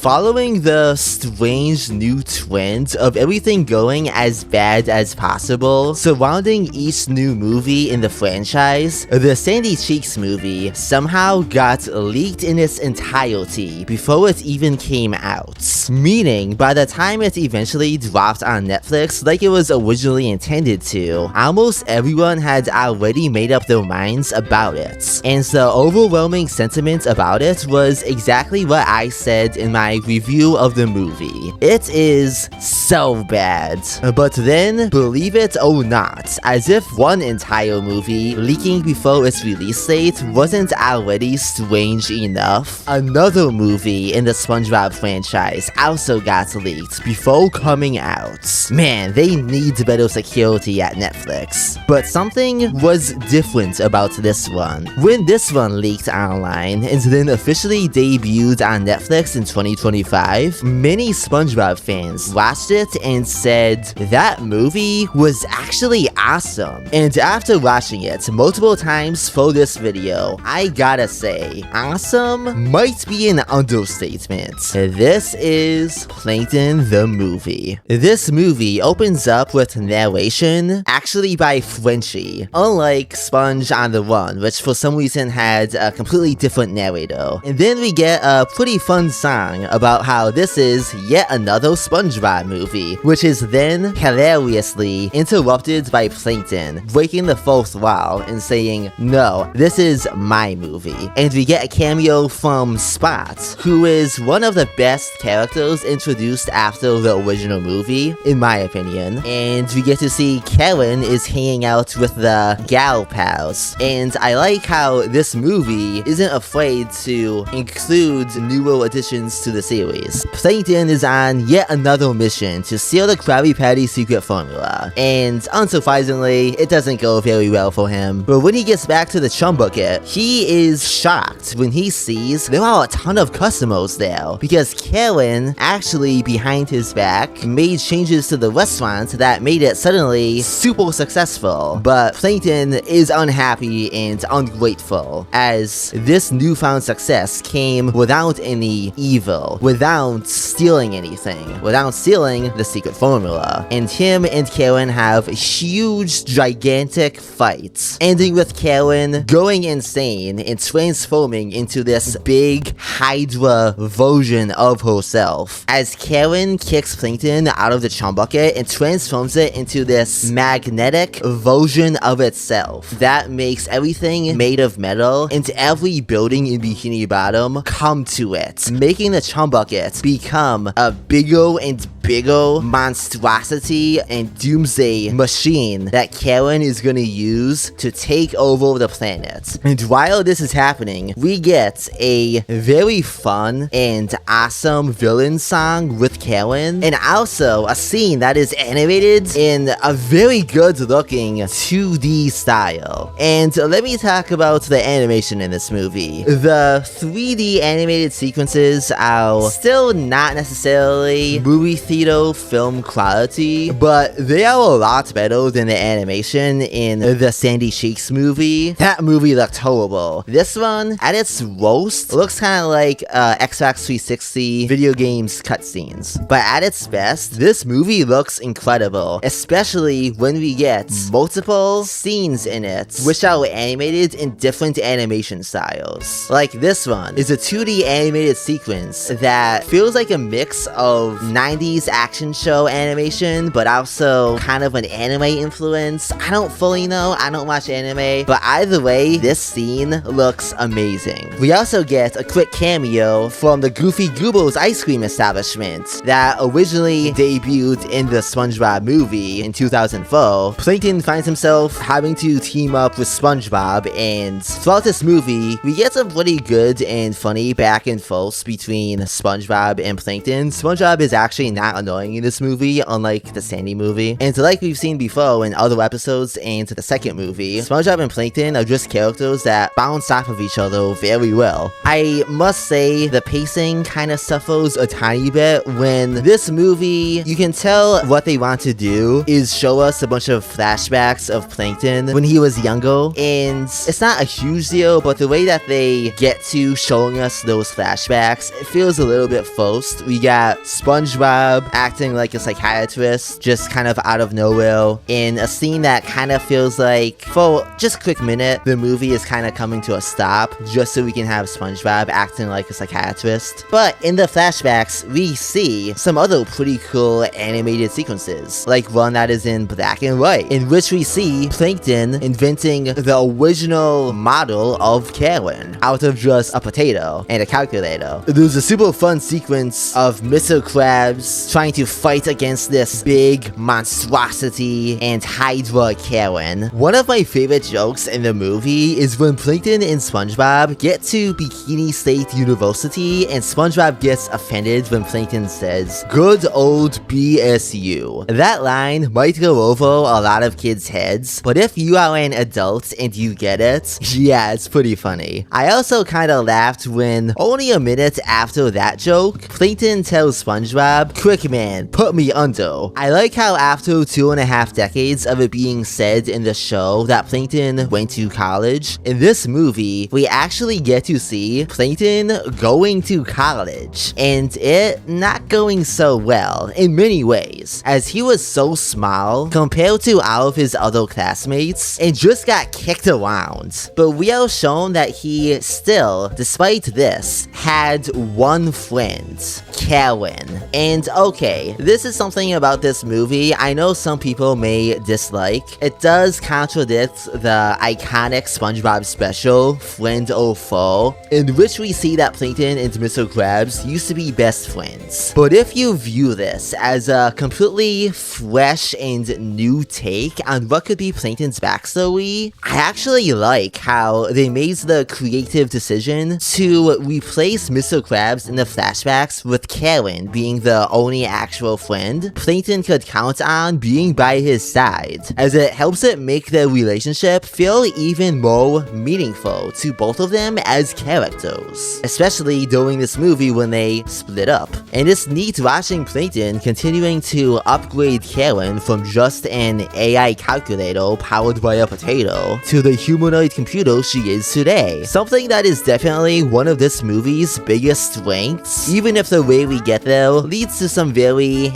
Following the strange new trend of everything going as bad as possible surrounding each new movie in the franchise, the Sandy Cheeks movie somehow got leaked in its entirety before it even came out. Meaning, by the time it eventually dropped on Netflix like it was originally intended to, almost everyone had already made up their minds about it. And the overwhelming sentiment about it was exactly what I said in my review of the movie. It is so bad. But then, believe it or not, as if one entire movie leaking before its release date wasn't already strange enough, another movie in the SpongeBob franchise also got leaked before coming out. Man, they need better security at Netflix. But something was different about this one. When this one leaked online and then officially debuted on Netflix in 2025, many SpongeBob fans watched it and said that movie was actually awesome. And after watching it multiple times for this video, I gotta say, awesome might be an understatement. This is Plankton the movie. This movie opens up with narration actually by Frenchie, unlike Sponge on the Run, which for some reason had a completely different narrator. And then we get a pretty fun song about how this is yet another SpongeBob movie, which is then hilariously interrupted by Plankton breaking the fourth wall and saying, "No, this is my movie." And we get a cameo from Spot, who is one of the best characters introduced after the original movie, in my opinion. And we get to see Karen is hanging out with the gal pals. And I like how this movie isn't afraid to include newer additions to the series. Plankton is on yet another mission to steal the Krabby Patty secret formula. And unsurprisingly, it doesn't go very well for him. But when he gets back to the chum bucket, he is shocked when he sees there are a ton of customers there, because Karen, actually behind his back, made changes to the restaurant that made it suddenly super successful. But Plankton is unhappy and ungrateful, as this newfound success came without any evil, without stealing anything, without stealing the secret formula. And him and Karen have huge, gigantic fights, ending with Karen going insane and transforming into this big Hydra version of herself, as Karen kicks Plankton out of the chum bucket and transforms it into this magnetic version of itself that makes everything made of metal and every building in Bikini Bottom come to it, making the chum bucket become a bigger and bigger monstrosity and doomsday machine that Karen is gonna use to take over the planet. And while this is happening, we get a very fun and awesome villain song with Karen, and also a scene that is animated in a very good looking 2D style. And let me talk about the animation in this movie. The 3D animated sequences are still not necessarily movie theater film quality, but they are a lot better than the animation in the Sandy Cheeks movie. That movie looked horrible. This one, at its worst, looks kind of like Xbox 360 video games cutscenes. But at its best, this movie looks incredible, especially when we get multiple scenes in it, which are animated in different animation styles. Like this one is a 2D animated sequence that feels like a mix of 90s action show animation, but also kind of an anime influence. I don't fully know, I don't watch anime, but either way, this scene looks amazing. We also get a quick cameo from the Goofy Goobers ice cream establishment that originally debuted in the SpongeBob movie in 2004. Plankton finds himself having to team up with SpongeBob, and throughout this movie, we get some pretty good and funny back and forth between SpongeBob and Plankton. SpongeBob is actually not not annoying in this movie, unlike the Sandy movie. And like we've seen before in other episodes and the second movie, SpongeBob and Plankton are just characters that bounce off of each other very well. I must say the pacing kind of suffers a tiny bit when this movie, you can tell what they want to do is show us a bunch of flashbacks of Plankton when he was younger, and it's not a huge deal, but the way that they get to showing us those flashbacks, it feels a little bit forced. We got SpongeBob acting like a psychiatrist just kind of out of nowhere in a scene that kind of feels like, for just a quick minute, the movie is kind of coming to a stop just so we can have SpongeBob acting like a psychiatrist. But in the flashbacks, we see some other pretty cool animated sequences, like one that is in black and white, in which we see Plankton inventing the original model of Karen out of just a potato and a calculator. There's a super fun sequence of Mr. Krabs trying to fight against this big monstrosity and Hydra Karen. One of my favorite jokes in the movie is when Plankton and SpongeBob get to Bikini State University and SpongeBob gets offended when Plankton says, "Good old BSU." That line might go over a lot of kids' heads, but if you are an adult and you get it, yeah, it's pretty funny. I also kinda laughed when, only a minute after that joke, Plankton tells SpongeBob, "Quick man, put me under." I like how after 2.5 decades of it being said in the show that Plankton went to college, in this movie, we actually get to see Plankton going to college, and it not going so well in many ways, as he was so small compared to all of his other classmates and just got kicked around. But we are shown that he still, despite this, had one friend, Karen. And okay, this is something about this movie I know some people may dislike. It does contradict the iconic SpongeBob special, Friend or Foe, in which we see that Plankton and Mr. Krabs used to be best friends. But if you view this as a completely fresh and new take on what could be Plankton's backstory, I actually like how they made the creative decision to replace Mr. Krabs in the flashbacks with Karen being the only actual friend Plankton could count on being by his side, as it helps it make their relationship feel even more meaningful to both of them as characters, especially during this movie when they split up. And it's neat watching Plankton continuing to upgrade Karen from just an AI calculator powered by a potato to the humanoid computer she is today. Something that is definitely one of this movie's biggest strengths, even if the way we get there leads to some very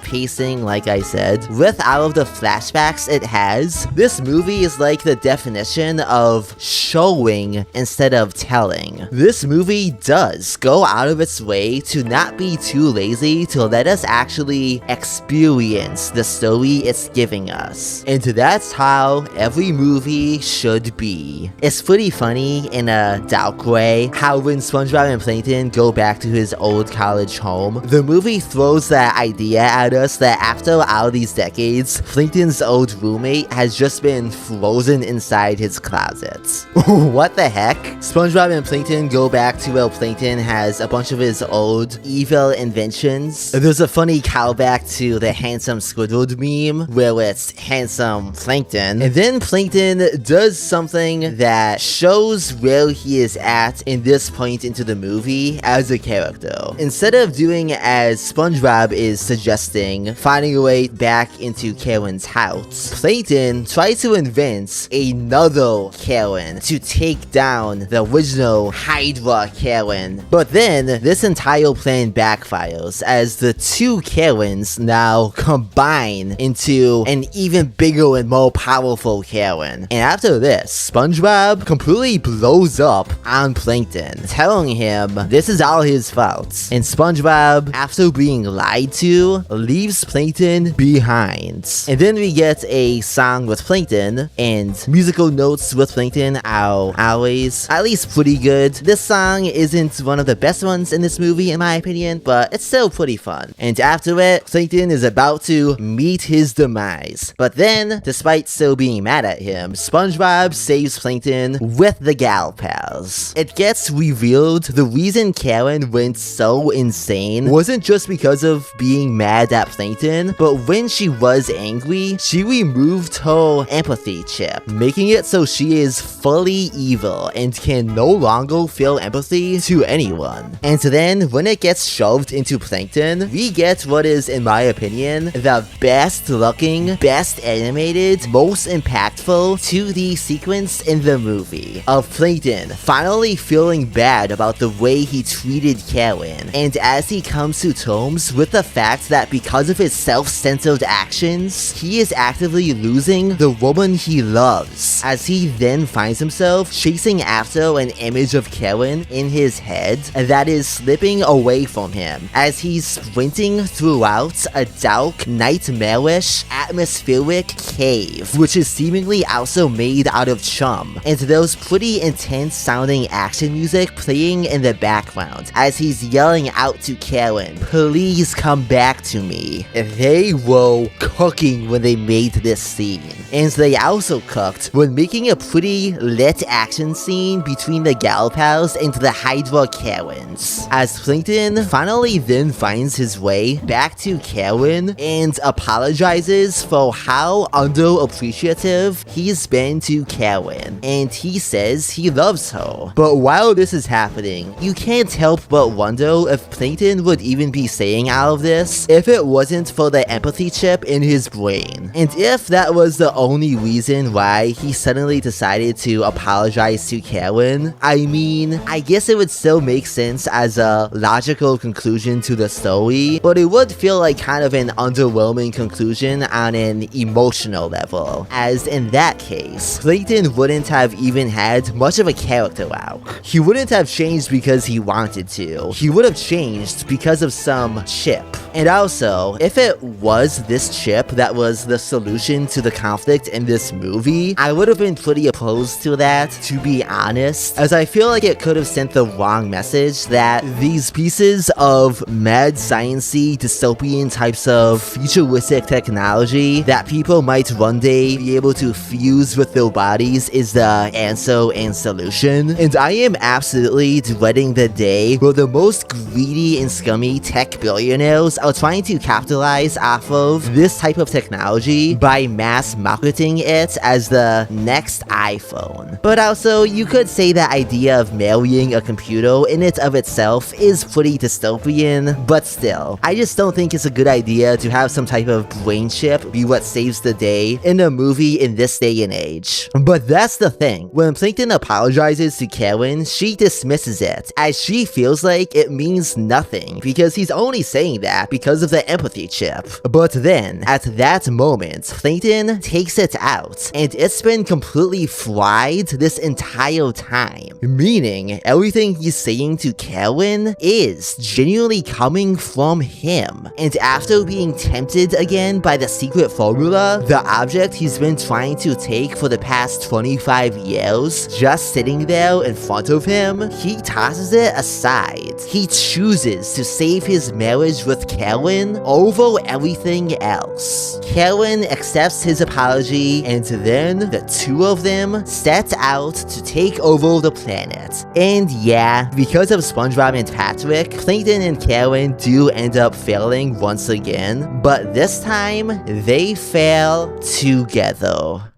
pacing, like I said. With all of the flashbacks it has, this movie is like the definition of showing instead of telling. This movie does go out of its way to not be too lazy to let us actually experience the story it's giving us. And that's how every movie should be. It's pretty funny in a dark way how when SpongeBob and Plankton go back to his old college home, the movie throws that idea at us that after all these decades, Plankton's old roommate has just been frozen inside his closet. What the heck? SpongeBob and Plankton go back to where Plankton has a bunch of his old evil inventions. There's a funny callback to the Handsome Squidward meme where it's Handsome Plankton. And then Plankton does something that shows where he is at in this point into the movie as a character. Instead of doing as SpongeBob is suggesting, finding a way back into Karen's house, Plankton tries to invent another Karen to take down the original Hydra Karen. But then this entire plan backfires as the two Karens now combine into an even bigger and more powerful Karen. And after this, SpongeBob completely blows up on Plankton, telling him this is all his fault. And SpongeBob, after being lied to, leaves Plankton behind. And then we get a song with Plankton, and musical notes with Plankton are always at least pretty good. This song isn't one of the best ones in this movie in my opinion, but it's still pretty fun. And after it, Plankton is about to meet his demise. But then, despite still being mad at him, SpongeBob saves Plankton with the gal pals. It gets revealed the reason Karen went so insane wasn't just because because of being mad at Plankton, but when she was angry, she removed her empathy chip, making it so she is fully evil and can no longer feel empathy to anyone. And then, when it gets shoved into Plankton, we get what is, in my opinion, the best looking, best animated, most impactful 2D sequence in the movie, of Plankton finally feeling bad about the way he treated Karen, and as he comes to terms with the fact that because of his self-centered actions, he is actively losing the woman he loves, as he then finds himself chasing after an image of Karen in his head that is slipping away from him as he's sprinting throughout a dark, nightmarish, atmospheric cave, which is seemingly also made out of chum, and there's pretty intense sounding action music playing in the background as he's yelling out to Karen, "Please come back to me." They were cooking when they made this scene, and they also cooked when making a pretty lit action scene between the gal pals and the Hydra Karens, as Plankton finally then finds his way back to Karen and apologizes for how underappreciative he's been to Karen, and he says he loves her. But while this is happening, you can't help but wonder if Plankton would even be saying all of this if it wasn't for the empathy chip in his brain, and if that was the only reason why he suddenly decided to apologize to Karen. I mean, I guess it would still make sense as a logical conclusion to the story, but it would feel like kind of an underwhelming conclusion on an emotional level, as in that case, Plankton wouldn't have even had much of a character arc. He wouldn't have changed because he wanted to. He would have changed because of some chip. And also, if it was this chip that was the solution to the conflict in this movie, I would have been pretty opposed to that, to be honest, as I feel like it could have sent the wrong message that these pieces of mad sciencey dystopian types of futuristic technology that people might one day be able to fuse with their bodies is the answer and solution. And I am absolutely dreading the day where the most greedy and scummy tech billionaires are trying to capitalize off of this type of technology by mass marketing it as the next iPhone. But also, you could say the idea of marrying a computer in it of itself is pretty dystopian, but still, I just don't think it's a good idea to have some type of brain chip be what saves the day in a movie in this day and age. But that's the thing, when Plankton apologizes to Karen, she dismisses it, as she feels like it means nothing, because he's only saying that because of the empathy chip. But then, at that moment, Plankton takes it out, and it's been completely fried this entire time, meaning everything he's saying to Karen is genuinely coming from him. And after being tempted again by the secret formula, the object he's been trying to take for the past 25 years, just sitting there in front of him, he tosses it aside. He chooses to save his marriage with Karen over everything else. Karen accepts his apology, and then the two of them set out to take over the planet. And yeah, because of SpongeBob and Patrick, Plankton and Karen do end up failing once again, but this time, they fail together.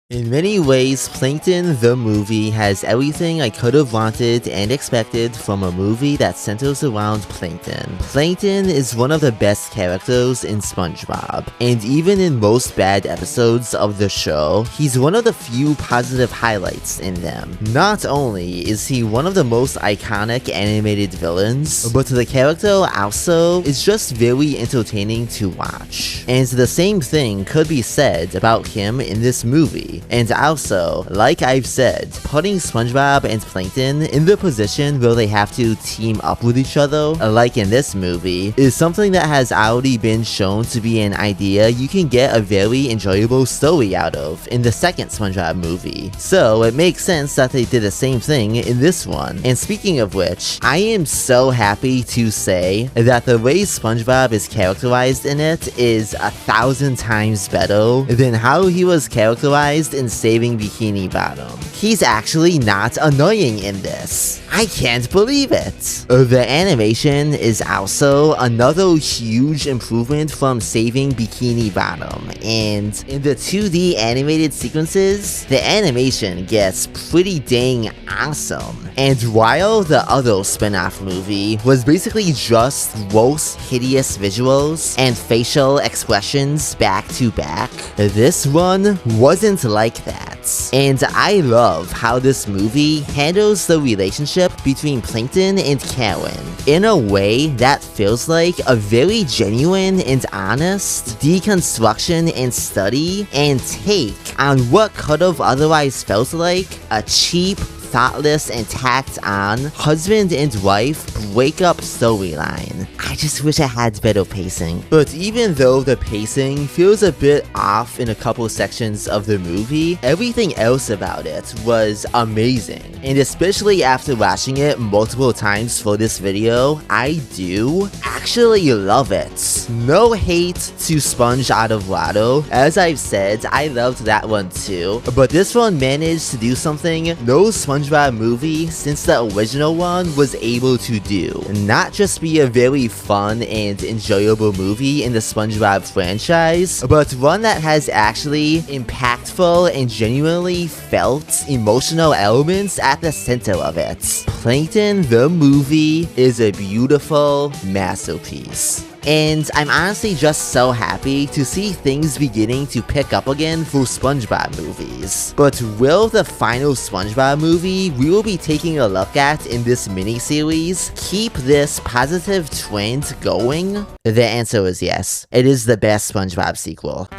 In many ways, Plankton the movie has everything I could have wanted and expected from a movie that centers around Plankton. Plankton is one of the best characters in SpongeBob, and even in most bad episodes of the show, he's one of the few positive highlights in them. Not only is he one of the most iconic animated villains, but the character also is just very entertaining to watch. And the same thing could be said about him in this movie. And also, like I've said, putting SpongeBob and Plankton in the position where they have to team up with each other, like in this movie, is something that has already been shown to be an idea you can get a very enjoyable story out of in the second SpongeBob movie. So it makes sense that they did the same thing in this one. And speaking of which, I am so happy to say that the way SpongeBob is characterized in it is 1,000 times better than how he was characterized assist in saving Bikini Bottom. He's actually not annoying in this. I can't believe it! The animation is also another huge improvement from saving Bikini Bottom, and in the 2D animated sequences, the animation gets pretty dang awesome. And while the other spin-off movie was basically just gross, hideous visuals and facial expressions back to back, this one wasn't like that. And I love how this movie handles the relationship between Plankton and Karen in a way that feels like a very genuine and honest deconstruction and study and take on what could have otherwise felt like a cheap, thoughtless, and tacked-on husband and wife breakup storyline. I just wish I had better pacing. But even though the pacing feels a bit off in a couple sections of the movie, everything else about it was amazing. And especially after watching it multiple times for this video, I do actually love it. No hate to Sponge Out of Water. As I've said, I loved that one too. But this one managed to do something no SpongeBob movie since the original one was able to do. Not just be a very fun and enjoyable movie in the SpongeBob franchise, but one that has actually impactful and genuinely felt emotional elements at the center of it. Plankton the movie is a beautiful masterpiece. And I'm honestly just so happy to see things beginning to pick up again for SpongeBob movies. But will the final SpongeBob movie we will be taking a look at in this mini-series keep this positive trend going? The answer is yes. It is the best SpongeBob sequel.